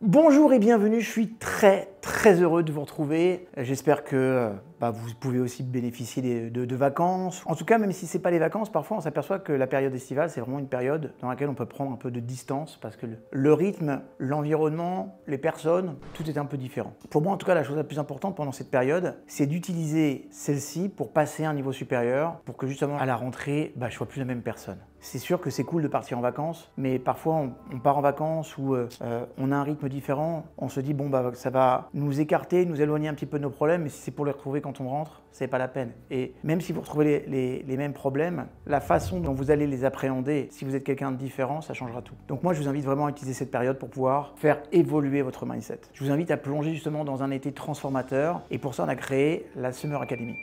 Bonjour et bienvenue, je suis très heureux de vous retrouver. J'espère que vous pouvez aussi bénéficier de vacances. En tout cas, même si ce n'est pas les vacances, parfois on s'aperçoit que la période estivale, c'est vraiment une période dans laquelle on peut prendre un peu de distance parce que le rythme, l'environnement, les personnes, tout est un peu différent. Pour moi, en tout cas, la chose la plus importante pendant cette période, c'est d'utiliser celle-ci pour passer à un niveau supérieur, pour que justement à la rentrée, je ne sois plus la même personne. C'est sûr que c'est cool de partir en vacances, mais parfois on part en vacances où on a un rythme différent, on se dit ça va nous écarter, nous éloigner un petit peu de nos problèmes, mais si c'est pour les retrouver quand on rentre, c'est pas la peine. Et même si vous retrouvez les mêmes problèmes, la façon dont vous allez les appréhender, si vous êtes quelqu'un de différent, ça changera tout. Donc moi je vous invite vraiment à utiliser cette période pour pouvoir faire évoluer votre mindset. Je vous invite à plonger justement dans un été transformateur, et pour ça on a créé la Summer Academy.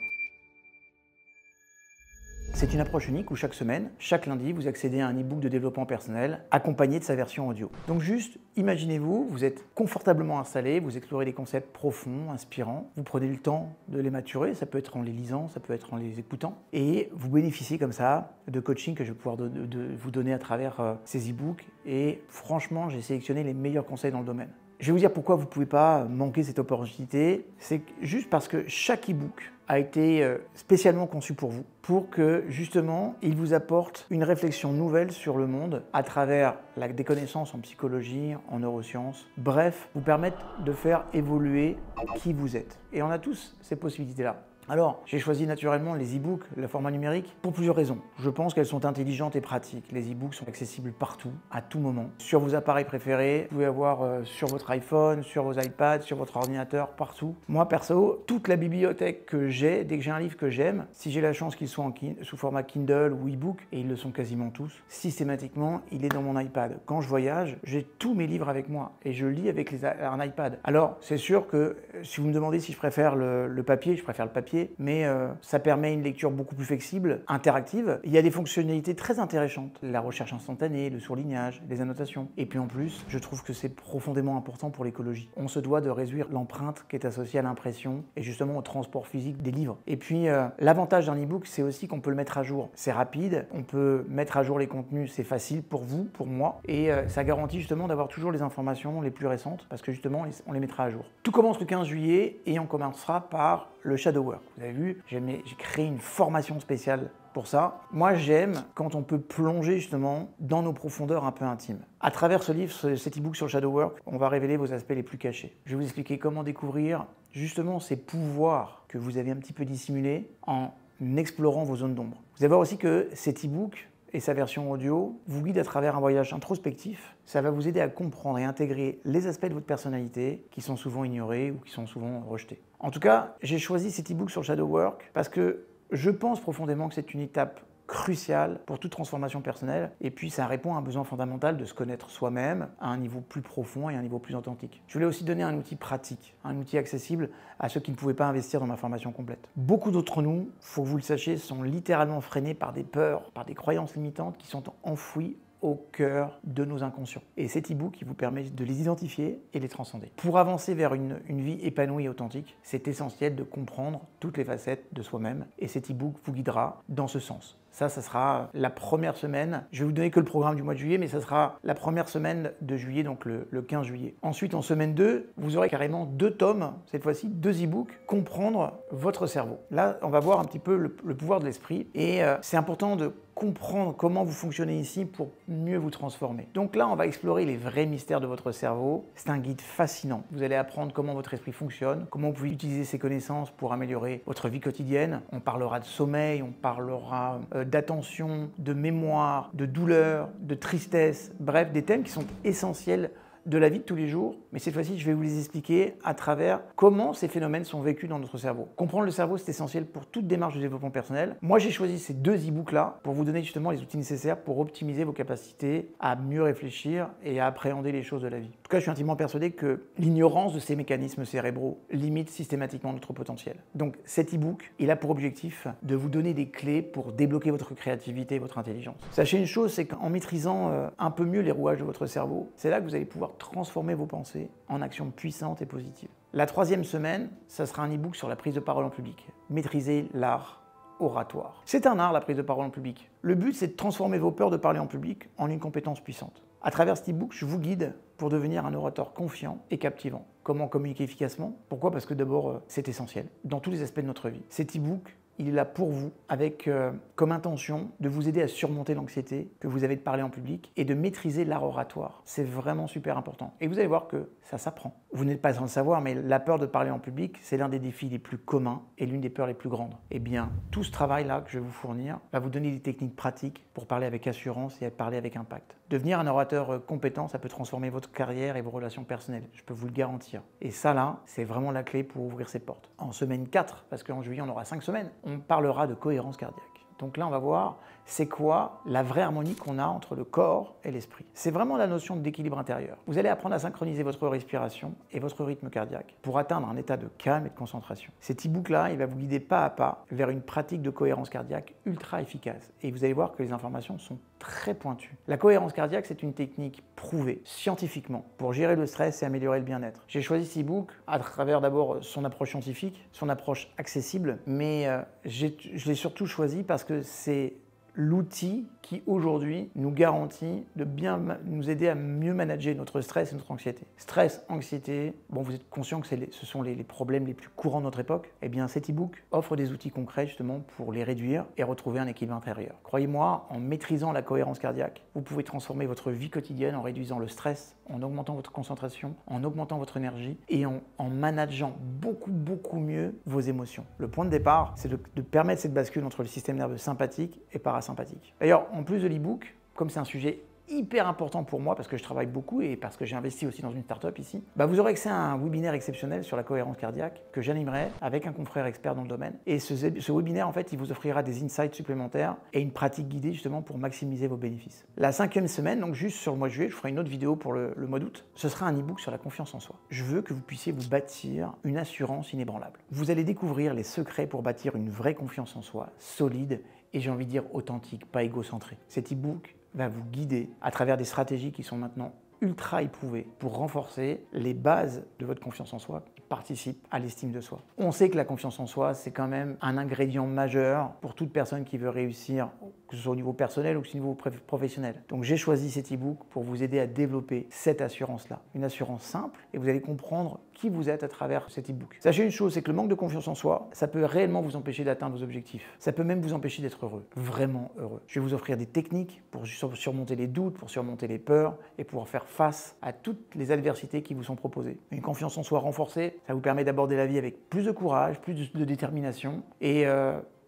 C'est une approche unique où chaque semaine, chaque lundi, vous accédez à un e-book de développement personnel accompagné de sa version audio. Donc juste, imaginez-vous, vous êtes confortablement installé, vous explorez des concepts profonds, inspirants, vous prenez le temps de les maturer, ça peut être en les lisant, ça peut être en les écoutant, et vous bénéficiez comme ça de coaching que je vais pouvoir vous donner à travers ces e-books. Et franchement, j'ai sélectionné les meilleurs conseils dans le domaine. Je vais vous dire pourquoi vous ne pouvez pas manquer cette opportunité. C'est juste parce que chaque e-book a été spécialement conçu pour vous, pour que justement il vous apporte une réflexion nouvelle sur le monde à travers des connaissances en psychologie, en neurosciences, bref, vous permettre de faire évoluer qui vous êtes. Et on a tous ces possibilités-là. Alors, j'ai choisi naturellement les e-books, le format numérique, pour plusieurs raisons. Je pense qu'elles sont intelligentes et pratiques. Les e-books sont accessibles partout, à tout moment. Sur vos appareils préférés, vous pouvez avoir sur votre iPhone, sur vos iPads, sur votre ordinateur, partout. Moi, perso, toute la bibliothèque que j'ai, dès que j'ai un livre que j'aime, si j'ai la chance qu'il soit sous format Kindle ou e-book, et ils le sont quasiment tous, systématiquement, il est dans mon iPad. Quand je voyage, j'ai tous mes livres avec moi et je lis avec un iPad. Alors, c'est sûr que si vous me demandez si je préfère le papier, je préfère le papier, mais ça permet une lecture beaucoup plus flexible, interactive. Il y a des fonctionnalités très intéressantes, la recherche instantanée, le surlignage, les annotations. Et puis en plus, je trouve que c'est profondément important pour l'écologie. On se doit de réduire l'empreinte qui est associée à l'impression et justement au transport physique des livres. Et puis l'avantage d'un e-book, c'est aussi qu'on peut le mettre à jour. C'est rapide, on peut mettre à jour les contenus, c'est facile pour vous, pour moi, et ça garantit justement d'avoir toujours les informations les plus récentes parce que justement, on les mettra à jour. Tout commence le 15 juillet et on commencera par le shadow work. Vous avez vu, j'ai créé une formation spéciale pour ça. Moi, j'aime quand on peut plonger justement dans nos profondeurs un peu intimes. À travers ce livre, cet e-book sur le shadow work, on va révéler vos aspects les plus cachés. Je vais vous expliquer comment découvrir justement ces pouvoirs que vous avez un petit peu dissimulés en explorant vos zones d'ombre. Vous allez voir aussi que cet e-book et sa version audio vous guide à travers un voyage introspectif. Ça va vous aider à comprendre et intégrer les aspects de votre personnalité qui sont souvent ignorés ou qui sont souvent rejetés. En tout cas, j'ai choisi cet e-book sur le shadow work parce que je pense profondément que c'est une étape cruciale pour toute transformation personnelle, et puis ça répond à un besoin fondamental de se connaître soi-même à un niveau plus profond et à un niveau plus authentique. Je voulais aussi donner un outil pratique, un outil accessible à ceux qui ne pouvaient pas investir dans ma formation complète. Beaucoup d'entre nous, il faut que vous le sachiez, sont littéralement freinés par des peurs, par des croyances limitantes qui sont enfouies au cœur de nos inconscients. Et cet e-book, il vous permet de les identifier et les transcender. Pour avancer vers une vie épanouie et authentique, c'est essentiel de comprendre toutes les facettes de soi-même, et cet e-book vous guidera dans ce sens. Ça sera la première semaine. Je vais vous donner que le programme du mois de juillet, mais ça sera la première semaine de juillet, donc le 15 juillet. Ensuite, en semaine 2, vous aurez carrément 2 tomes, cette fois-ci 2 e-books, comprendre votre cerveau. Là, on va voir un petit peu le pouvoir de l'esprit, et c'est important de comprendre comment vous fonctionnez ici pour mieux vous transformer. Donc là, on va explorer les vrais mystères de votre cerveau. C'est un guide fascinant. Vous allez apprendre comment votre esprit fonctionne, comment vous pouvez utiliser ces connaissances pour améliorer votre vie quotidienne. On parlera de sommeil, on parlera d'attention, de mémoire, de douleur, de tristesse, bref, des thèmes qui sont essentiels de la vie de tous les jours, mais cette fois-ci, je vais vous les expliquer à travers comment ces phénomènes sont vécus dans notre cerveau. Comprendre le cerveau, c'est essentiel pour toute démarche de développement personnel. Moi, j'ai choisi ces 2 e-books-là pour vous donner justement les outils nécessaires pour optimiser vos capacités à mieux réfléchir et à appréhender les choses de la vie. En tout cas, je suis intimement persuadé que l'ignorance de ces mécanismes cérébraux limite systématiquement notre potentiel. Donc, cet e-book, il a pour objectif de vous donner des clés pour débloquer votre créativité et votre intelligence. Sachez une chose, c'est qu'en maîtrisant un peu mieux les rouages de votre cerveau, c'est là que vous allez pouvoir transformer vos pensées en actions puissantes et positives. La 3e semaine, ça sera un e-book sur la prise de parole en public. Maîtriser l'art oratoire. C'est un art, la prise de parole en public. Le but, c'est de transformer vos peurs de parler en public en une compétence puissante. À travers cet e-book, je vous guide pour devenir un orateur confiant et captivant. Comment communiquer efficacement? Pourquoi? Parce que d'abord, c'est essentiel dans tous les aspects de notre vie. Cet e-book, il est là pour vous avec comme intention de vous aider à surmonter l'anxiété que vous avez de parler en public et de maîtriser l'art oratoire. C'est vraiment super important. Et vous allez voir que ça s'apprend. Vous n'êtes pas sans le savoir, mais la peur de parler en public, c'est l'un des défis les plus communs et l'une des peurs les plus grandes. Eh bien, tout ce travail-là que je vais vous fournir va vous donner des techniques pratiques pour parler avec assurance et parler avec impact. Devenir un orateur compétent, ça peut transformer votre carrière et vos relations personnelles. Je peux vous le garantir. Et ça, là, c'est vraiment la clé pour ouvrir ces portes. En semaine 4, parce qu'en juillet, on aura 5 semaines, on parlera de cohérence cardiaque. Donc là, on va voir c'est quoi la vraie harmonie qu'on a entre le corps et l'esprit. C'est vraiment la notion d'équilibre intérieur. Vous allez apprendre à synchroniser votre respiration et votre rythme cardiaque pour atteindre un état de calme et de concentration. Cet e-book-là, il va vous guider pas à pas vers une pratique de cohérence cardiaque ultra efficace. Et vous allez voir que les informations sont très pointues. La cohérence cardiaque, c'est une technique prouvée scientifiquement pour gérer le stress et améliorer le bien-être. J'ai choisi cet e-book à travers d'abord son approche scientifique, son approche accessible, mais je l'ai surtout choisi parce que c'est l'outil qui aujourd'hui nous garantit de bien nous aider à mieux manager notre stress et notre anxiété. Stress, anxiété, bon, vous êtes conscient que ce sont les problèmes les plus courants de notre époque. Eh bien, cet e-book offre des outils concrets justement pour les réduire et retrouver un équilibre intérieur. Croyez-moi, en maîtrisant la cohérence cardiaque, vous pouvez transformer votre vie quotidienne en réduisant le stress, en augmentant votre concentration, en augmentant votre énergie et en manageant beaucoup mieux vos émotions. Le point de départ, c'est de permettre cette bascule entre le système nerveux sympathique et parasympathique. D'ailleurs, en plus de l'e-book, comme c'est un sujet hyper important pour moi parce que je travaille beaucoup et parce que j'ai investi aussi dans une start-up ici, vous aurez accès à un webinaire exceptionnel sur la cohérence cardiaque que j'animerai avec un confrère expert dans le domaine. Et ce webinaire, en fait, il vous offrira des insights supplémentaires et une pratique guidée justement pour maximiser vos bénéfices. La 5e semaine, donc juste sur le mois de juillet, je ferai une autre vidéo pour le mois d'août. Ce sera un e-book sur la confiance en soi. Je veux que vous puissiez vous bâtir une assurance inébranlable. Vous allez découvrir les secrets pour bâtir une vraie confiance en soi, solide et j'ai envie de dire authentique, pas égocentré. Cet e-book va vous guider à travers des stratégies qui sont maintenant ultra éprouvées pour renforcer les bases de votre confiance en soi qui participent à l'estime de soi. On sait que la confiance en soi, c'est quand même un ingrédient majeur pour toute personne qui veut réussir, que ce soit au niveau personnel ou au niveau professionnel. Donc j'ai choisi cet e-book pour vous aider à développer cette assurance-là. Une assurance simple et vous allez comprendre qui vous êtes à travers cet e-book. Sachez une chose, c'est que le manque de confiance en soi, ça peut réellement vous empêcher d'atteindre vos objectifs. Ça peut même vous empêcher d'être heureux, vraiment heureux. Je vais vous offrir des techniques pour surmonter les doutes, pour surmonter les peurs et pouvoir faire face à toutes les adversités qui vous sont proposées. Une confiance en soi renforcée, ça vous permet d'aborder la vie avec plus de courage, plus de détermination et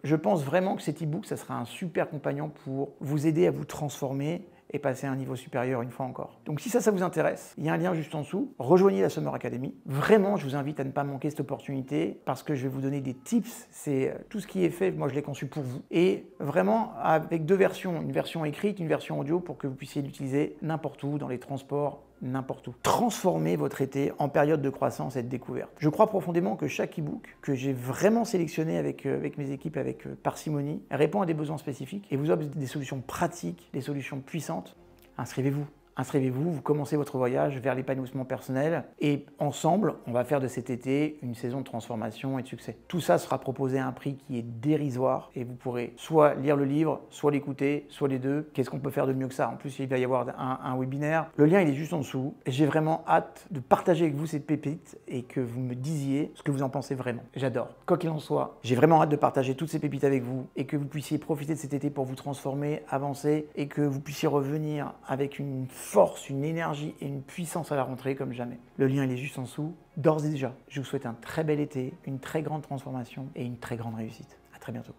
je pense vraiment que cet e-book, ça sera un super compagnon pour vous aider à vous transformer et passer à un niveau supérieur une fois encore. Donc si ça vous intéresse, il y a un lien juste en dessous. Rejoignez la Summer Academy. Vraiment, je vous invite à ne pas manquer cette opportunité parce que je vais vous donner des tips. C'est tout ce qui est fait, moi je l'ai conçu pour vous. Et vraiment avec 2 versions, une version écrite, une version audio pour que vous puissiez l'utiliser n'importe où, dans les transports, n'importe où. Transformez votre été en période de croissance et de découverte. Je crois profondément que chaque e-book que j'ai vraiment sélectionné avec mes équipes, avec parcimonie, répond à des besoins spécifiques et vous offre des solutions pratiques, des solutions puissantes. Inscrivez-vous. Inscrivez-vous, vous commencez votre voyage vers l'épanouissement personnel et ensemble, on va faire de cet été une saison de transformation et de succès. Tout ça sera proposé à un prix qui est dérisoire et vous pourrez soit lire le livre, soit l'écouter, soit les deux. Qu'est-ce qu'on peut faire de mieux que ça? En plus, il va y avoir un webinaire. Le lien, il est juste en dessous. J'ai vraiment hâte de partager avec vous cette pépite et que vous me disiez ce que vous en pensez vraiment. J'adore. Quoi qu'il en soit, j'ai vraiment hâte de partager toutes ces pépites avec vous et que vous puissiez profiter de cet été pour vous transformer, avancer et que vous puissiez revenir avec une force, une énergie et une puissance à la rentrée comme jamais. Le lien, il est juste en dessous. D'ores et déjà, je vous souhaite un très bel été, une très grande transformation et une très grande réussite. À très bientôt.